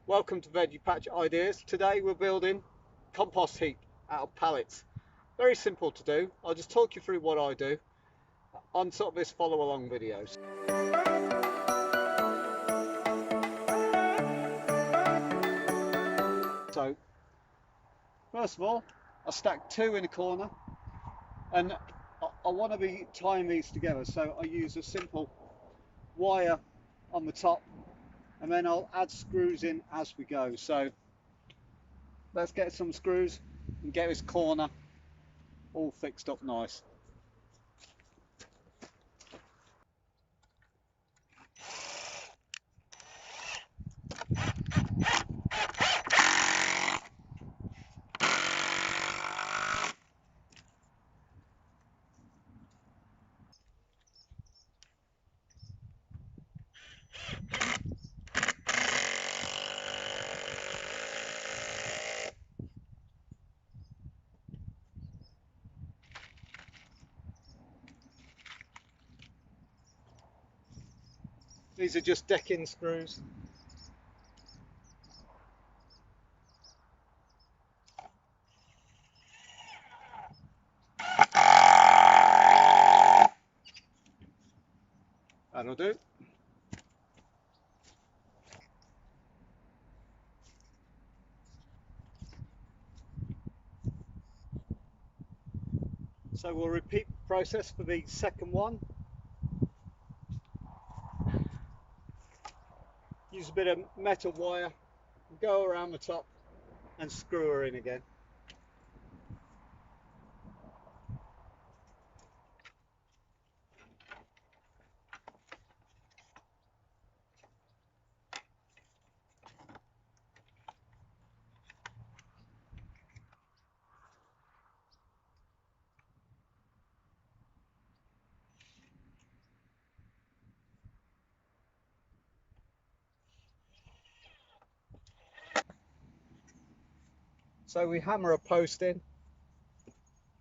Welcome to Veggie Patch Ideas. Today we're building compost heap out of pallets. Very simple to do. I'll just talk you through what I do on sort of this follow along videos. So first of all, I stack two in a corner, and I want to be tying these together, so I use a simple wire on the top, and then I'll add screws in as we go. So let's get some screws and get this corner all fixed up nice. These are just decking screws. That'll do. So we'll repeat the process for the second one. Use a bit of metal wire, go around the top and screw her in again. So we hammer a post in,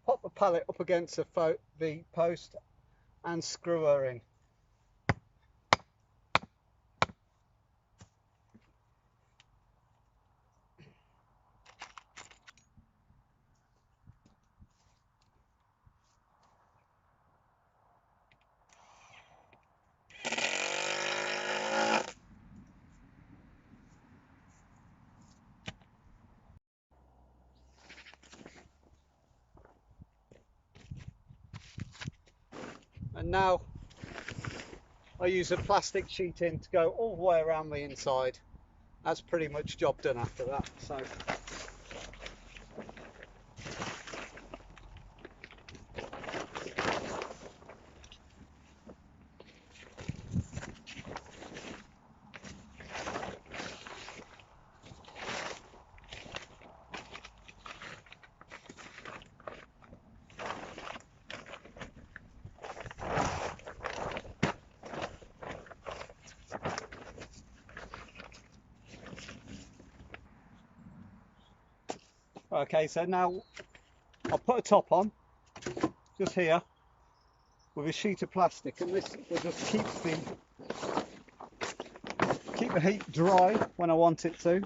pop the pallet up against the post and screw her in. And now I use a plastic sheeting to go all the way around the inside. That's pretty much job done after that. So okay, so now I'll put a top on just here with a sheet of plastic, and this will just keep the heat dry when I want it to.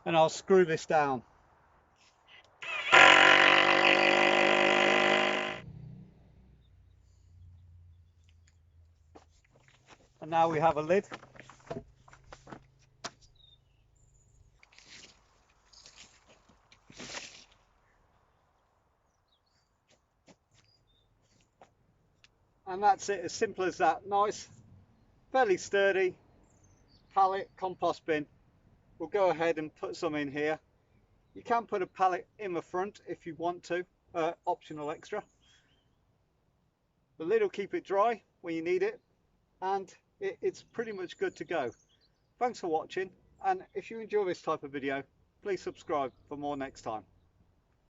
And I'll screw this down. And now we have a lid. And that's it, as simple as that. Nice, fairly sturdy pallet compost bin. We'll go ahead and put some in here. You can put a pallet in the front if you want to, optional extra. The lid will keep it dry when you need it, and it's pretty much good to go. Thanks for watching, and if you enjoy this type of video, please subscribe for more next time.